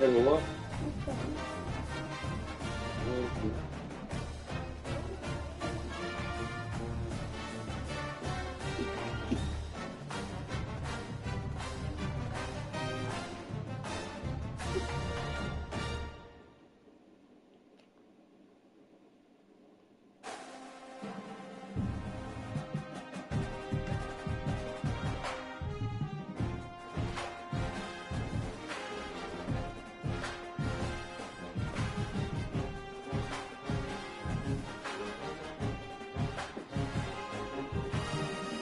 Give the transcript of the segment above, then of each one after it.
بابا.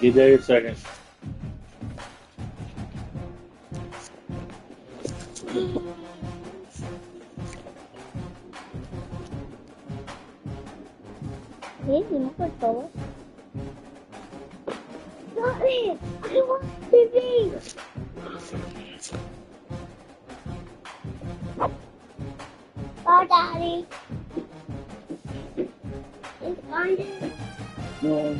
Get there a second. Vedi, ma qualcosa? Daddy, I want baby. Oh, Daddy. It's fine. No.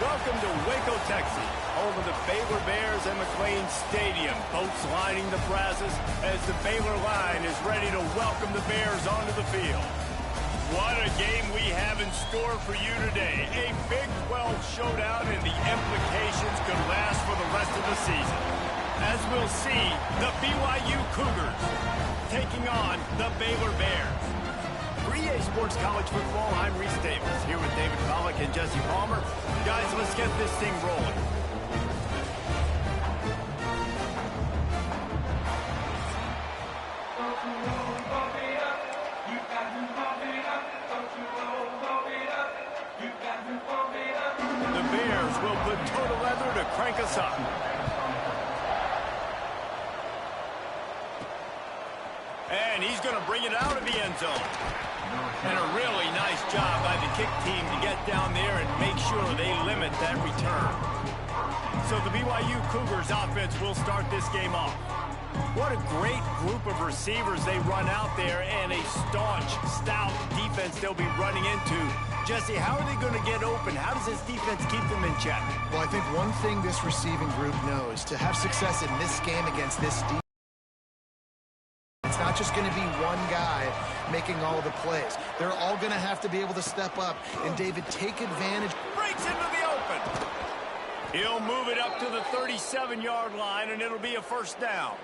Welcome to Waco, Texas, home of the Baylor Bears and McLean Stadium. Boats lining the brasses as the Baylor line is ready to welcome the Bears onto the field. What a game we have in store for you today. A Big 12 showdown, and the implications could last for the rest of the season. As we'll see, the BYU Cougars taking on the Baylor Bears. For EA Sports College Football, I'm Reese Davis, here with David Pollack and Jesse Palmer. Guys, let's get this thing rolling. The Bears will put total leather to crank us up. And he's going to bring it out of the end zone. And a really nice job by the kick team to get down there and make sure they limit that return. So the BYU Cougars offense will start this game off. What a great group of receivers they run out there, and a staunch, stout defense they'll be running into. Jesse, how are they going to get open? How does this defense keep them in check? Well, I think one thing this receiving group knows, to have success in this game against this defense, it's not just going to be one guy making all the plays. They're all going to have to be able to step up and, David, take advantage. Breaks into the open. He'll move it up to the 37-yard line, and it'll be a first down.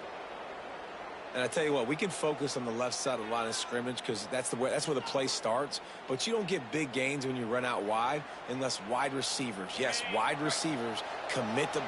And I tell you what, we can focus on the left side of the line of scrimmage because that's where the play starts. But you don't get big gains when you run out wide unless wide receivers, yes, wide receivers commit to.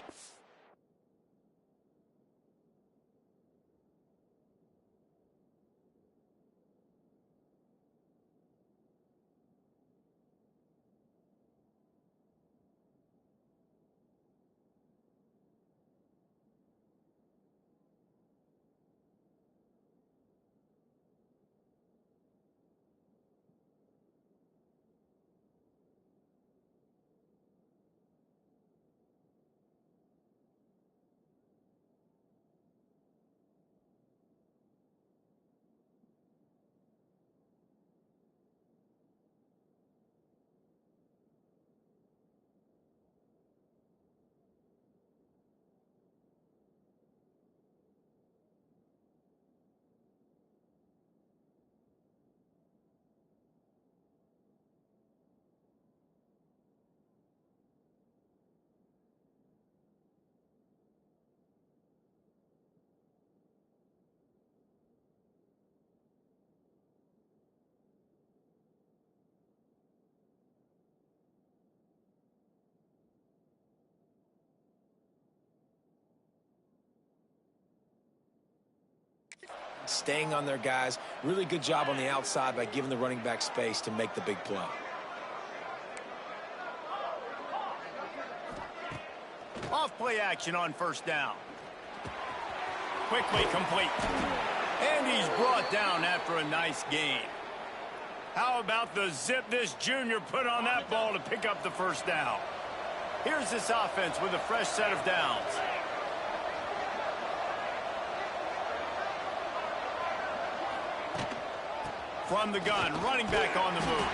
Staying on their guys. Really good job on the outside by giving the running back space to make the big play. Off play action on first down. Quickly complete. And he's brought down after a nice gain. How about the zip this junior put on that ball to pick up the first down? Here's this offense with a fresh set of downs. From the gun, running back on the move.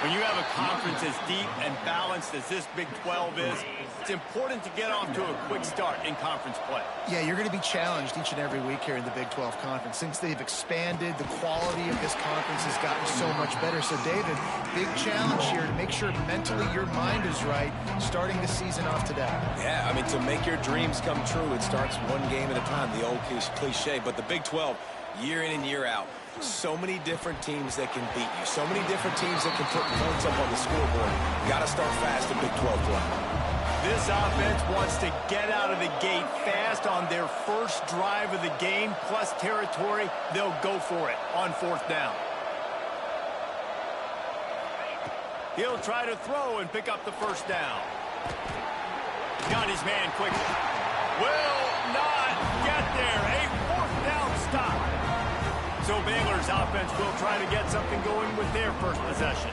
When you have a conference as deep and balanced as this Big 12 is, it's important to get off to a quick start in conference play. Yeah, you're going to be challenged each and every week here in the Big 12 Conference. Since they've expanded, the quality of this conference has gotten so much better. So, David, big challenge here to make sure mentally your mind is right starting the season off today. Yeah, I mean, to make your dreams come true, it starts one game at a time, the old cliche. But the Big 12, year in and year out, so many different teams that can beat you. So many different teams that can put points up on the scoreboard. Got to start fast in Big 12 play. This offense wants to get out of the gate fast on their first drive of the game, plus territory. They'll go for it on fourth down. He'll try to throw and pick up the first down. Got his man quickly. Will not get there. A fourth down stop. So Baylor's offense will try to get something going with their first possession.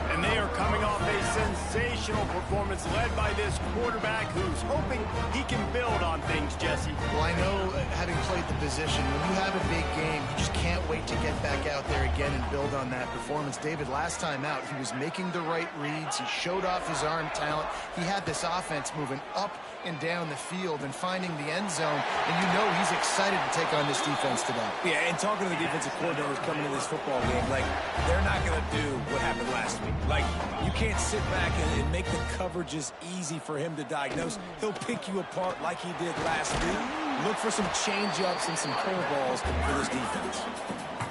And they are coming off a sensational performance led by this quarterback who's hoping he can build on things, Jesse. Well, I know, having played the position, when you have a big game, you just can't wait to get back out there again and build on that performance. David, last time out, he was making the right reads. He showed off his arm talent. He had this offense moving up and down the field and finding the end zone. And you know he's excited to take on this defense today. Yeah, and talking to the defensive coordinators coming into this football game, like, they're not going to do what happened last week. Like, you can't sit back and make the coverages easy for him to diagnose. He'll pick you apart like he did last week. Look for some change-ups and some curveballs for this defense.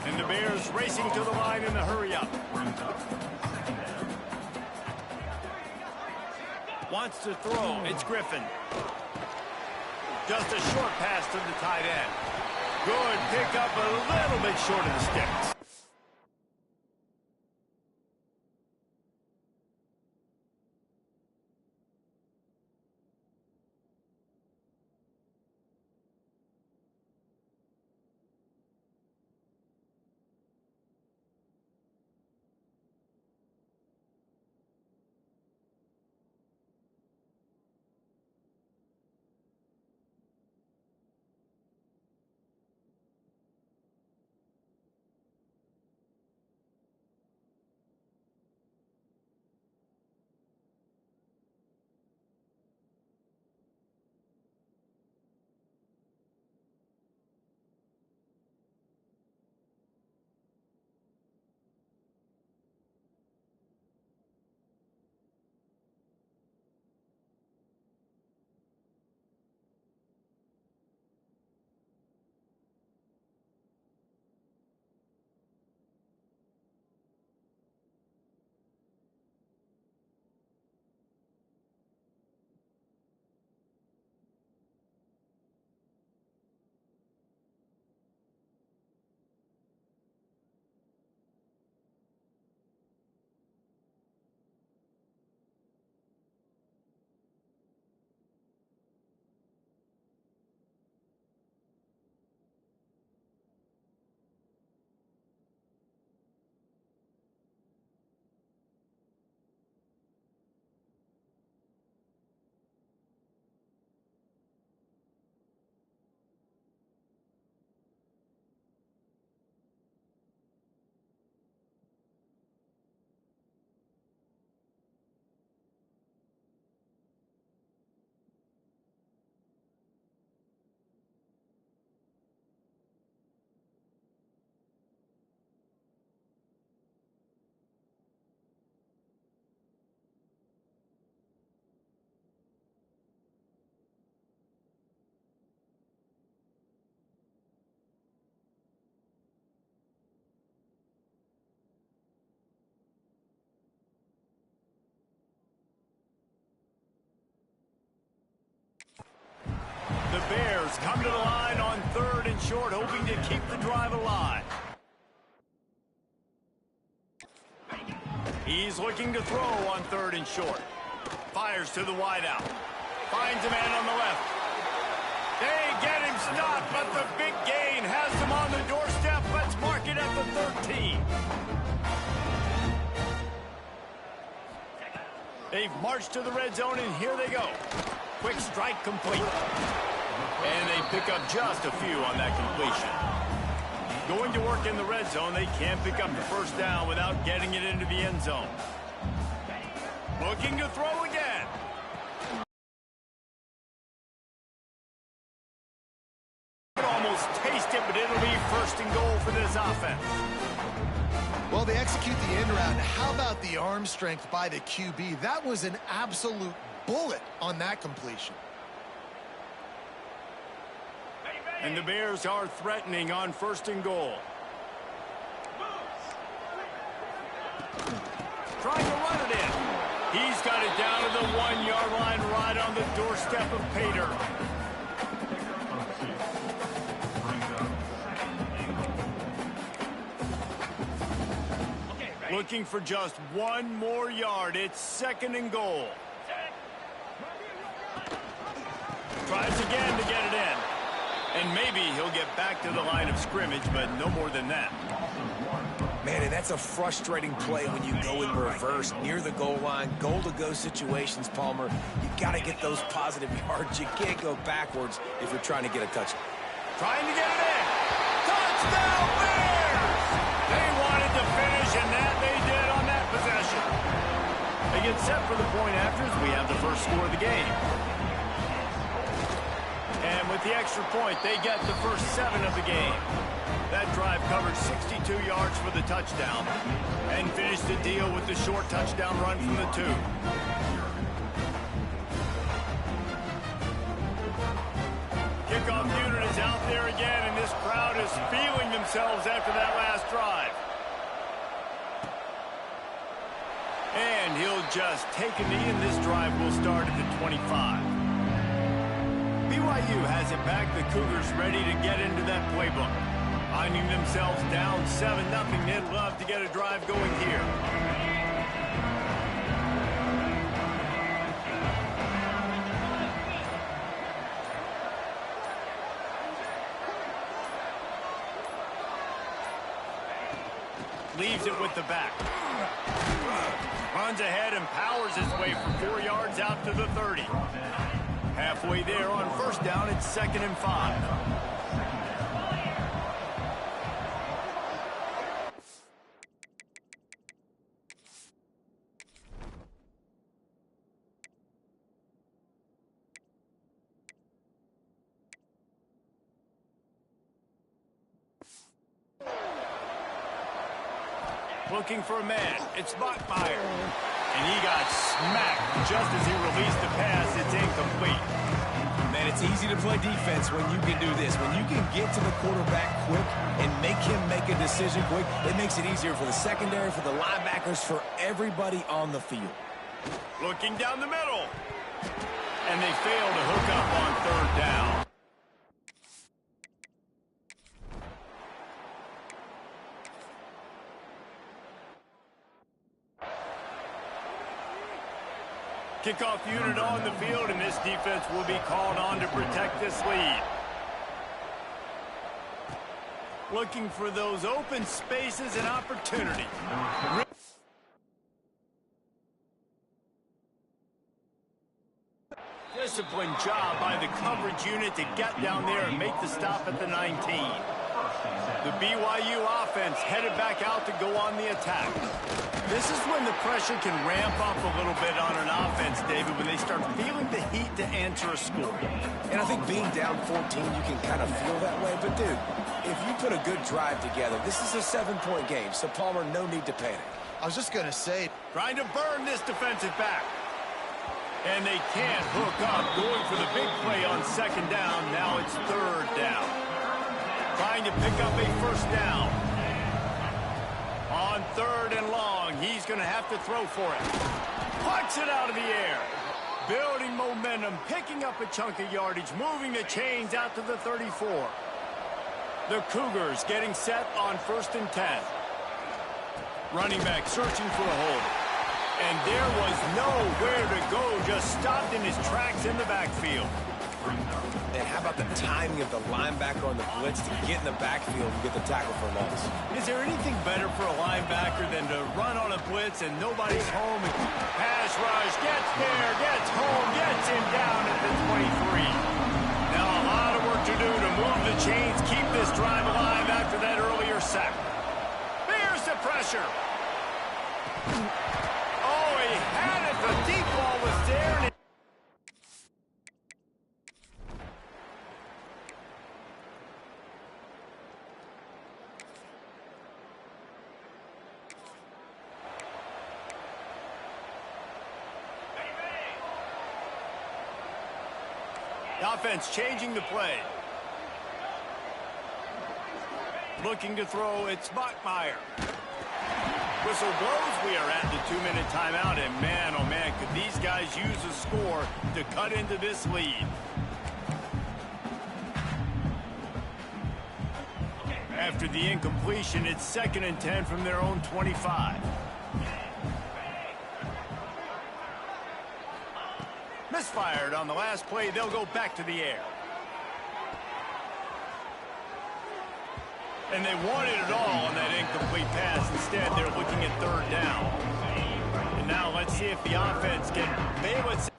And the Bears racing to the line in the hurry-up. Wants to throw. It's Griffin. Just a short pass to the tight end. Good pickup, a little bit short of the sticks. The Bears come to the line on 3rd and short, hoping to keep the drive alive. He's looking to throw on 3rd and short. Fires to the wideout. Finds a man on the left. They get him stopped, but the big gain has him on the doorstep. Let's mark it at the 13. They've marched to the red zone, and here they go. Quick strike complete. And they pick up just a few on that completion. Going to work in the red zone, they can't pick up the first down without getting it into the end zone. Looking to throw again. Almost taste it, but it'll be 1st and goal for this offense. Well, they execute the end route. How about the arm strength by the QB? That was an absolute bullet on that completion. And the Bears are threatening on 1st and goal. Trying to run it in. He's got it down to the 1-yard line right on the doorstep of Pater. Looking for just 1 more yard. It's 2nd and goal. Tries again to get it in. And maybe he'll get back to the line of scrimmage, but no more than that. Man, and that's a frustrating play when you go in reverse near the goal line, goal-to-go situations, Palmer. You got to get those positive yards. You can't go backwards if you're trying to get a touchdown. Trying to get it in. Touchdown Bears! They wanted to finish, and that they did on that possession. They get set for the point afters. We have the first score of the game. And with the extra point, they get the first 7 of the game. That drive covered 62 yards for the touchdown and finished the deal with the short touchdown run from the 2. Kickoff unit is out there again, and this crowd is feeling themselves after that last drive. And he'll just take a knee, and this drive will start at the 25. BYU has it back. The Cougars ready to get into that playbook. Finding themselves down 7-0, they'd love to get a drive going here. Leaves it with the back. Runs ahead and powers his way for 4 yards out to the 30. Halfway there on first down, it's 2nd and 5. Looking for a man. It's Bachmeier. And he got smacked just as he released the pass. It's incomplete. Man, it's easy to play defense when you can do this. When you can get to the quarterback quick and make him make a decision quick, it makes it easier for the secondary, for the linebackers, for everybody on the field. Looking down the middle. And they fail to hook up on 3rd down. Kickoff unit on the field, and this defense will be called on to protect this lead. Looking for those open spaces and opportunity. Disciplined job by the coverage unit to get down there and make the stop at the 19. The BYU offense headed back out to go on the attack. This is when the pressure can ramp up a little bit on an offense, David, when they start feeling the heat to answer a score. And I think being down 14, you can kind of feel that way. But, dude, if you put a good drive together, this is a 7-point game, so, Palmer, no need to panic. I was just going to say, trying to burn this defensive back. And they can't hook up, going for the big play on 2nd down. Now it's 3rd down. Trying to pick up a first down. On 3rd and long, he's going to have to throw for it. Pucks it out of the air. Building momentum, picking up a chunk of yardage, moving the chains out to the 34. The Cougars getting set on 1st and 10. Running back searching for a hole. And there was nowhere to go, just stopped in his tracks in the backfield. And how about the timing of the linebacker on the blitz to get in the backfield and get the tackle for loss? Is there anything better for a linebacker than to run on a blitz and nobody's home? And pass rush, gets there, gets home, gets him down at the 23. Now a lot of work to do to move the chains, keep this drive alive after that earlier sack. There's the pressure. Oh, he had it. The deep ball was there. And the offense changing the play. Looking to throw, it's Bachmeier. Whistle blows, we are at the 2-minute timeout, and man, oh man, could these guys use a score to cut into this lead. After the incompletion, it's 2nd and 10 from their own 25. Misfired on the last play, they'll go back to the air. And they wanted it all on that incomplete pass. Instead, they're looking at third down. And now let's see if the offense can bail it.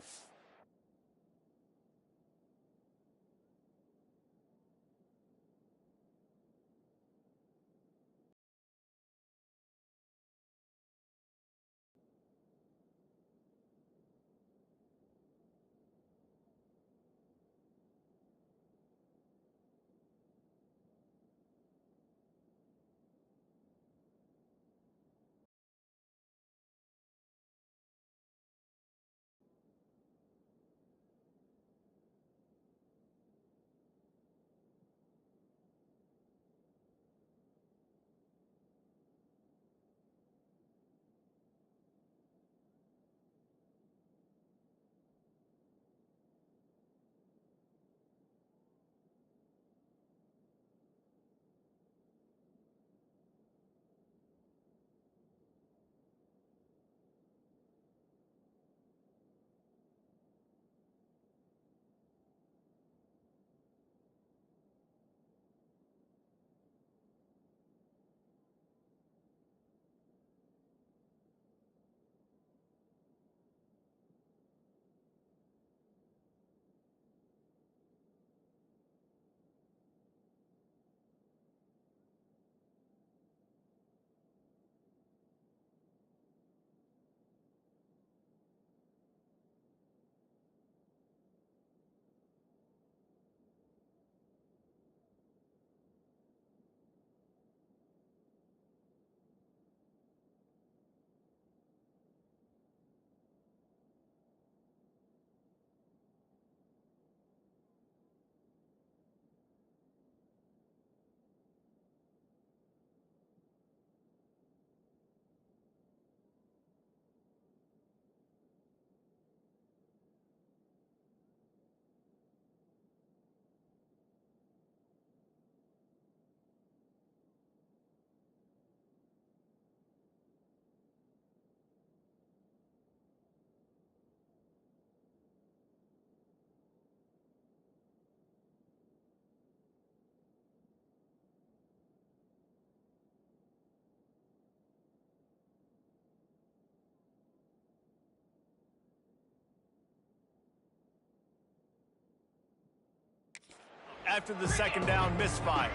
After the second down misfire.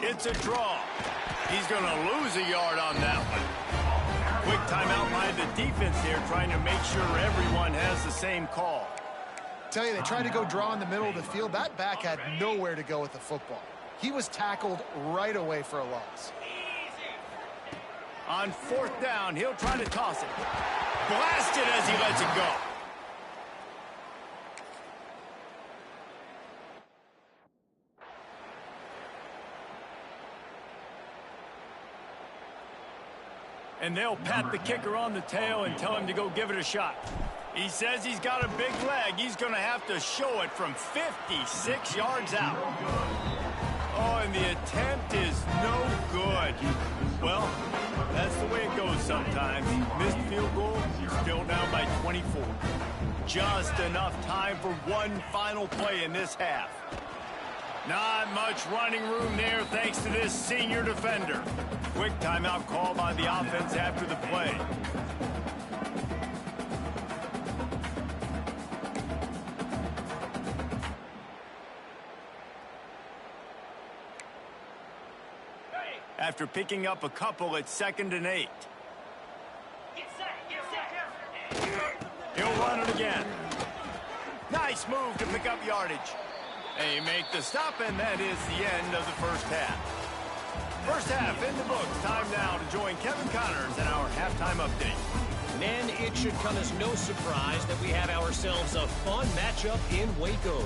It's a draw. He's going to lose a yard on that one. Quick timeout by the defense here, trying to make sure everyone has the same call. Tell you, they tried to go draw in the middle of the field. That back had nowhere to go with the football. He was tackled right away for a loss. On fourth down, he'll try to toss it. Blasted as he lets it go. And they'll pat the kicker on the tail and tell him to go give it a shot. He says he's got a big leg. He's going to have to show it from 56 yards out. Oh, and the attempt is no good. Well, that's the way it goes sometimes. Missed field goal, still down by 24. Just enough time for one final play in this half. Not much running room there thanks to this senior defender. Quick timeout call by the offense after the play. After picking up a couple at 2nd and 8. He'll run it again. Nice move to pick up yardage. They make the stop, and that is the end of the first half. First half in the books. Time now to join Kevin Connors in our halftime update. Men, it should come as no surprise that we have ourselves a fun matchup in Waco.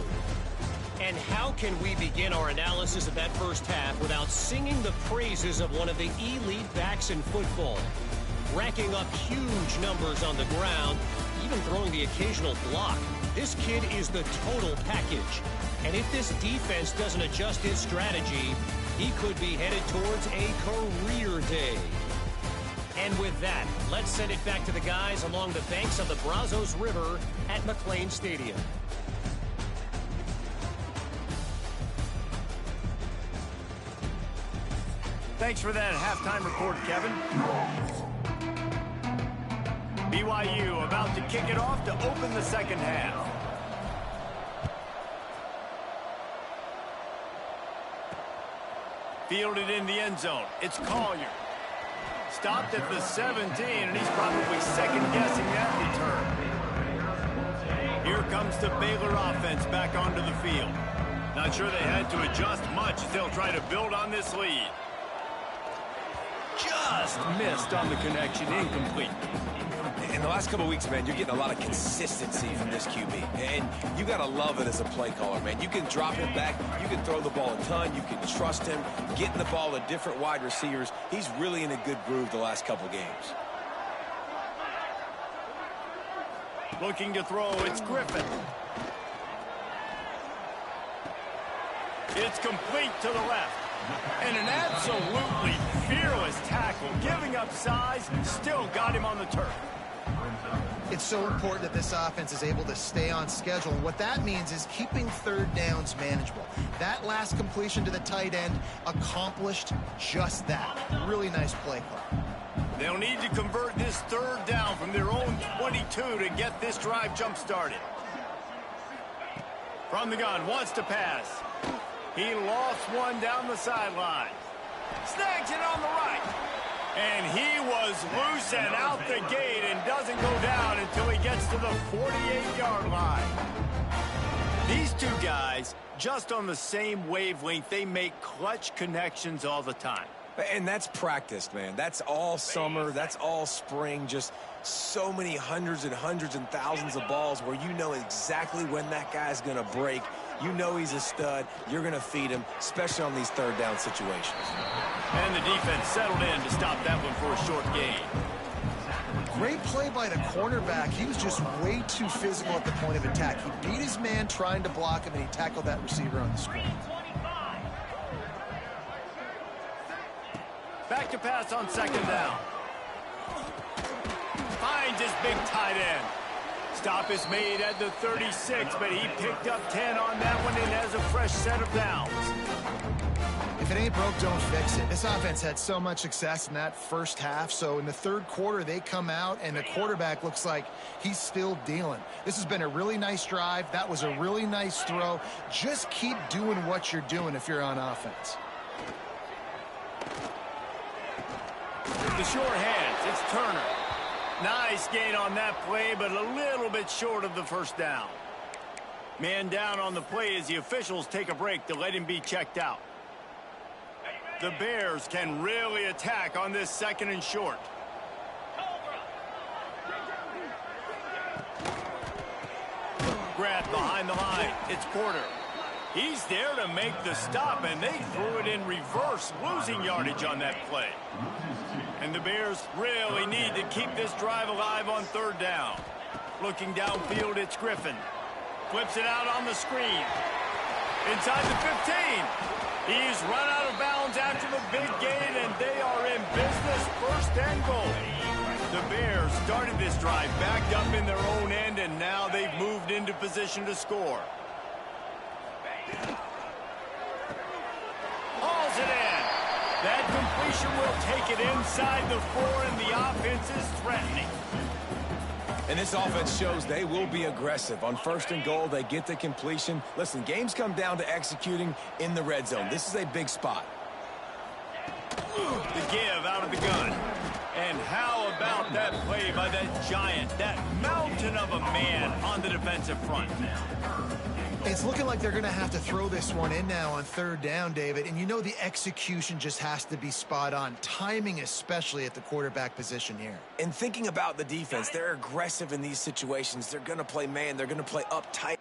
And how can we begin our analysis of that first half without singing the praises of one of the elite backs in football? Racking up huge numbers on the ground, even throwing the occasional block. This kid is the total package. And if this defense doesn't adjust its strategy, he could be headed towards a career day. And with that, let's send it back to the guys along the banks of the Brazos River at McLean Stadium. Thanks for that halftime report, Kevin. BYU about to kick it off to open the second half. Fielded in the end zone. It's Collier. Stopped at the 17, and he's probably second-guessing that return. Here comes the Baylor offense back onto the field. Not sure they had to adjust much as they'll try to build on this lead. Just missed on the connection, incomplete. In the last couple of weeks, man, you're getting a lot of consistency from this QB. And you got to love it as a play caller, man. You can drop it back. You can throw the ball a ton. You can trust him. Getting the ball to different wide receivers. He's really in a good groove the last couple games. Looking to throw, it's Griffin. It's complete to the left. And an absolutely fearless tackle. Giving up size, still got him on the turf. It's so important that this offense is able to stay on schedule. And what that means is keeping third downs manageable. That last completion to the tight end accomplished just that. Really nice play call. They'll need to convert this third down from their own 22 to get this drive jump-started. From the gun, wants to pass. He lost one down the sideline. Snags it on the right. And he was loose and out the gate and doesn't go down until he gets to the 48-yard line. These two guys, just on the same wavelength, they make clutch connections all the time. And that's practiced, man. That's all summer. That's all spring. Just so many hundreds and hundreds and thousands of balls where you know exactly when that guy's going to break. You know he's a stud. You're going to feed him, especially on these third down situations. And the defense settled in to stop that one for a short gain. Great play by the cornerback. He was just way too physical at the point of attack. He beat his man trying to block him, and he tackled that receiver on the screen. Back to pass on second down. Finds his big tight end. Stop is made at the 36, but he picked up 10 on that one and has a fresh set of downs. If it ain't broke, don't fix it. This offense had so much success in that first half, so in the third quarter, they come out, and the quarterback looks like he's still dealing. This has been a really nice drive. That was a really nice throw. Just keep doing what you're doing if you're on offense. The short hands, it's Turner. Nice gain on that play, but a little bit short of the first down. Man down on the play as the officials take a break to let him be checked out. The Bears can really attack on this second and short. Grab behind the line. It's Porter. He's there to make the stop, and they threw it in reverse, losing yardage on that play. And the Bears really need to keep this drive alive on third down. Looking downfield, it's Griffin. Flips it out on the screen. Inside the 15. He's run out of bounds after the big gain, and they are in business, first and goal. The Bears started this drive backed up in their own end, and now they've moved into position to score. Hauls it in. That completion will take it inside the 4, and the offense is threatening. And this offense shows they will be aggressive. On first and goal, they get the completion. Listen, games come down to executing in the red zone. This is a big spot. The give out of the gun. And how about that play by that giant, that mountain of a man on the defensive front? It's looking like they're going to have to throw this one in now on third down, David. And you know the execution just has to be spot on. Timing especially at the quarterback position here. And thinking about the defense, they're aggressive in these situations. They're going to play man. They're going to play uptight.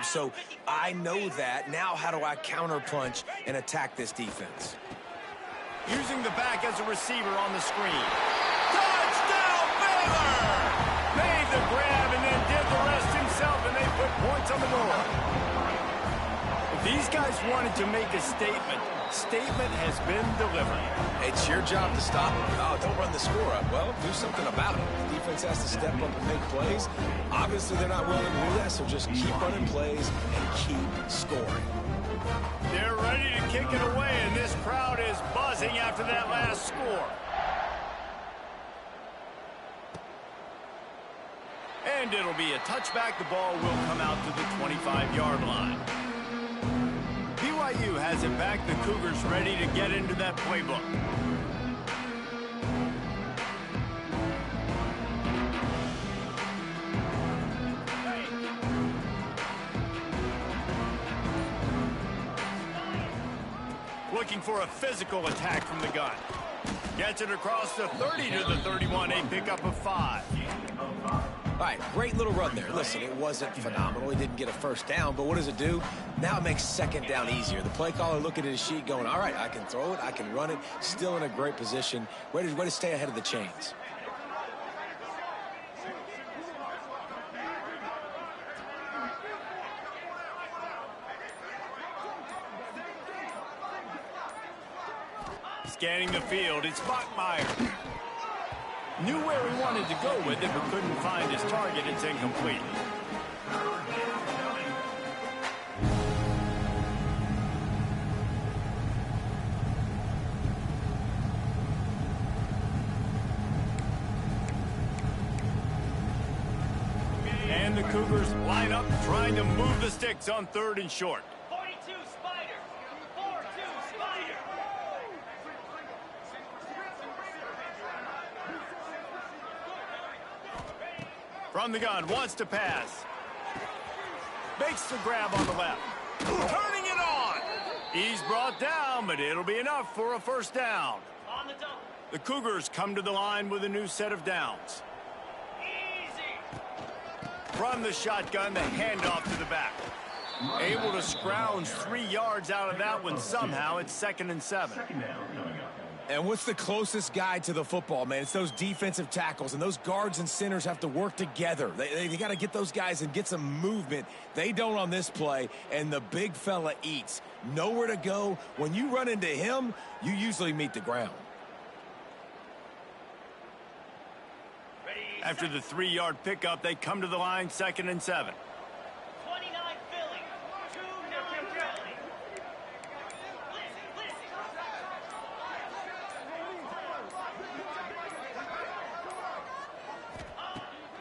So I know that. Now how do I counterpunch and attack this defense? Using the back as a receiver on the screen. Touchdown, Baylor! Made the grab and then did the rest himself, and they put points on the board. If these guys wanted to make a statement has been delivered. It's your job to stop them. Oh, don't run the score up. Well, do something about it. The defense has to step up and make plays. Obviously, they're not willing to do that, so just keep running plays and keep scoring. They're ready to kick it away, and this crowd is buzzing after that last score. And it'll be a touchback. The ball will come out to the 25-yard line. BYU has it back. The Cougars ready to get into that playbook. Looking for a physical attack from the gun. Gets it across the 30 to the 31, a pickup of 5. All right, great little run there. Listen, it wasn't phenomenal. He didn't get a first down, but what does it do? Now it makes second down easier. The play caller looking at his sheet going, all right, I can throw it, I can run it, still in a great position, ready to stay ahead of the chains. Scanning the field, it's Bachmeier. Knew where he wanted to go with it, but couldn't find his target. It's incomplete. And the Cougars line up, trying to move the sticks on 3rd and short. 42 Spider. 4-2 Spider. From the gun, wants to pass. Makes the grab on the left. Turning it on. He's brought down, but it'll be enough for a first down. On the double. The Cougars come to the line with a new set of downs. Easy. From the shotgun, the handoff to the back. Able to scrounge 3 yards out of that one somehow. It's 2nd and 7. And what's the closest guy to the football, man? It's those defensive tackles, and those guards and centers have to work together. They got to get those guys and get some movement. They don't on this play, and the big fella eats. Nowhere to go. When you run into him, you usually meet the ground. After the 3-yard pickup, they come to the line, 2nd and 7. 29 Philly. 2-9 Philly.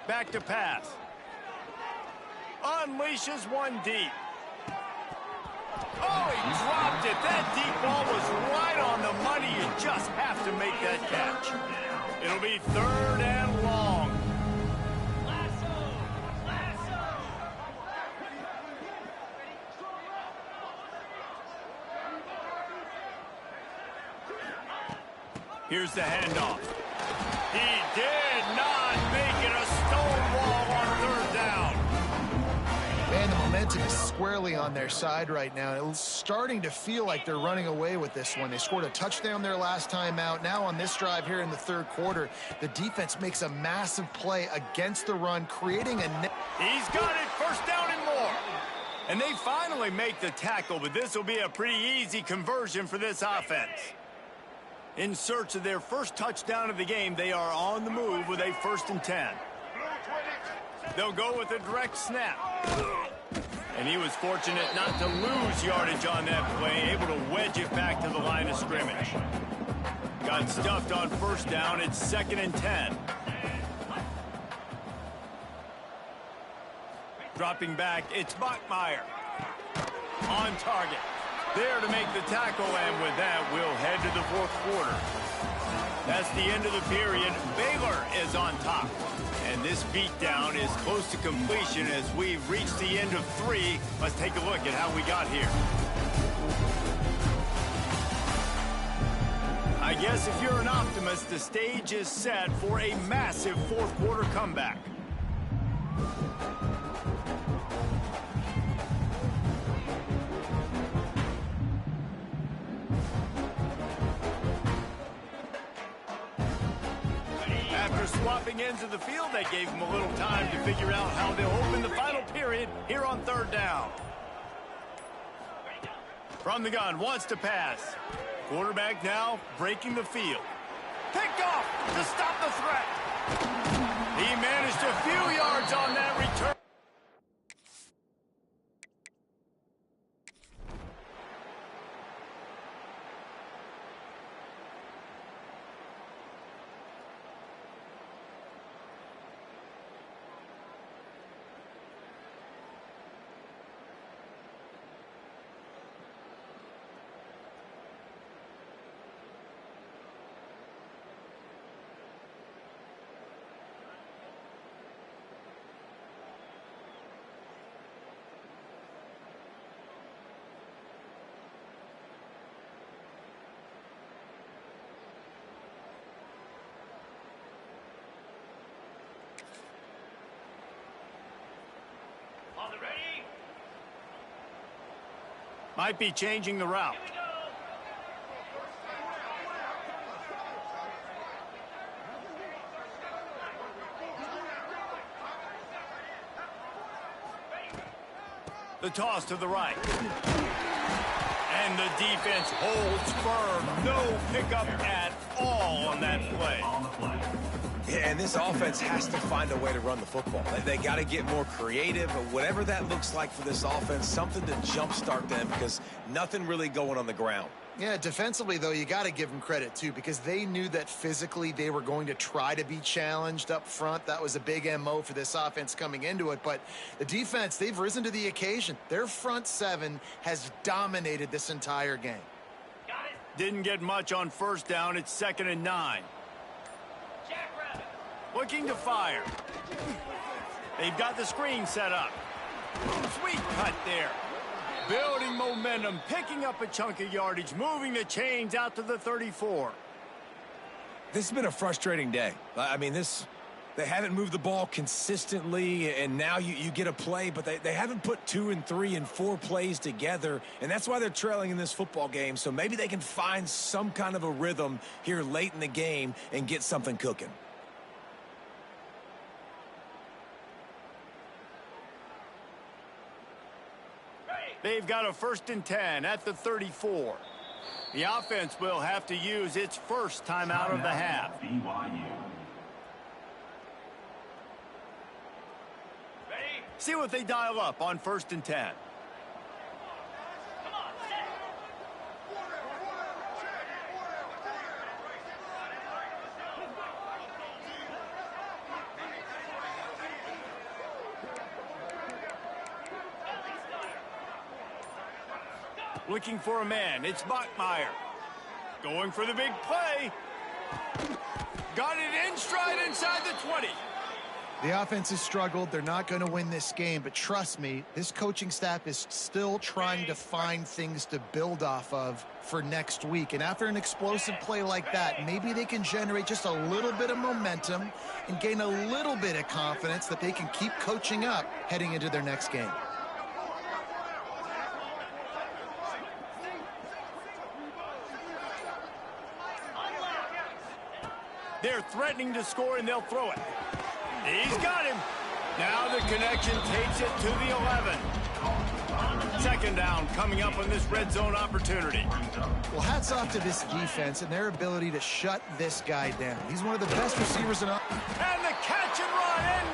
Back to pass. Unleashes one deep. Oh, he dropped it. That deep ball was right on the money. You just have to make that catch. It'll be 3rd and long. Here's the handoff. He did not make it a stonewall on 3rd down. Man, the momentum is squarely on their side right now. It's starting to feel like they're running away with this one. They scored a touchdown their last time out. Now on this drive here in the 3rd quarter, the defense makes a massive play against the run, creating a net. He's got it, 1st down and more. And they finally make the tackle, but this will be a pretty easy conversion for this offense. In search of their first touchdown of the game, they are on the move with a 1st and 10. They'll go with a direct snap. And he was fortunate not to lose yardage on that play, able to wedge it back to the line of scrimmage. Got stuffed on 1st down. It's 2nd and 10. Dropping back, it's Bachmeier. On target. There to make the tackle, and with that, we'll head to the 4th quarter. That's the end of the period. Baylor is on top. And this beatdown is close to completion as we've reached the end of 3. Let's take a look at how we got here. I guess if you're an optimist, the stage is set for a massive 4th quarter comeback. After swapping ends of the field, they gave him a little time to figure out how they'll open the final period here on third down. From the gun, wants to pass. Quarterback now breaking the field. Picked off to stop the threat. He managed a few yards on that return. Might be changing the route. The toss to the right. And the defense holds firm. No pickup at all on that play. Yeah, and this offense has to find a way to run the football. They got to get more creative, but whatever that looks like for this offense, something to jumpstart them because nothing really going on the ground. Yeah, defensively, though, you got to give them credit, too, because they knew that physically they were going to try to be challenged up front. That was a big MO for this offense coming into it. But the defense, they've risen to the occasion. Their front seven has dominated this entire game. Didn't get much on first down. It's 2nd and 9. Looking to fire. They've got the screen set up. Sweet cut there. Building momentum, picking up a chunk of yardage, moving the chains out to the 34. This has been a frustrating day. I mean, they haven't moved the ball consistently, and now you get a play, but they haven't put 2 and 3 and 4 plays together, and that's why they're trailing in this football game. So maybe they can find some kind of a rhythm here late in the game and get something cooking. They've got a 1st and 10 at the 34. The offense will have to use its first timeout of the half. See what they dial up on 1st and 10. Looking for a man. It's Bachmeier. Going for the big play. Got it in stride inside the 20. The offense has struggled. They're not going to win this game, but trust me, this coaching staff is still trying to find things to build off of for next week. And after an explosive play like that, maybe they can generate just a little bit of momentum and gain a little bit of confidence that they can keep coaching up heading into their next game. They're threatening to score, and they'll throw it. He's got him. Now the connection takes it to the 11. 2nd down coming up on this red zone opportunity. Well, hats off to this defense and their ability to shut this guy down. He's one of the best receivers in all. And the catch and run. And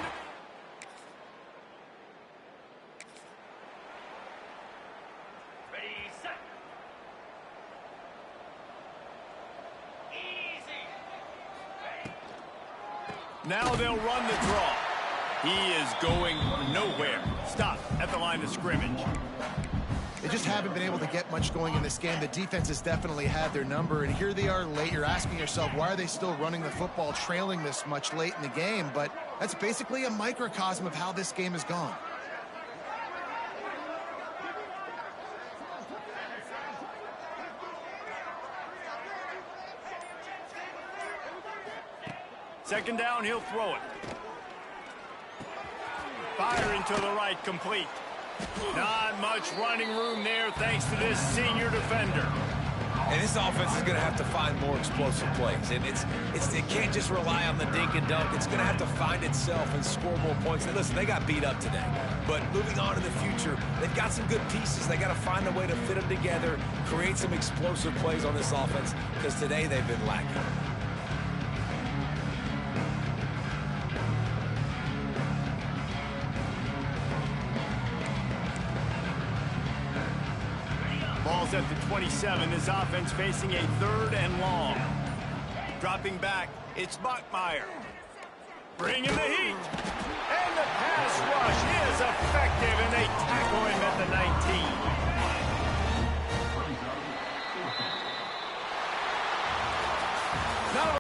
now they'll run the draw. He is going nowhere. Stop at the line of scrimmage. They just haven't been able to get much going in this game. The defense has definitely had their number, and here they are late. You're asking yourself, why are they still running the football, trailing this much late in the game? But that's basically a microcosm of how this game has gone. Second down, he'll throw it. Firing to the right, complete. Not much running room there thanks to this senior defender. And this offense is going to have to find more explosive plays. And it can't just rely on the dink and dunk. It's going to have to find itself and score more points. And listen, they got beat up today. But moving on in the future, they've got some good pieces. They got to find a way to fit them together, create some explosive plays on this offense, because today they've been lacking. Ball's at the 27. His offense facing a 3rd and long. Dropping back, it's Bachmeier. Bringing the heat. And the pass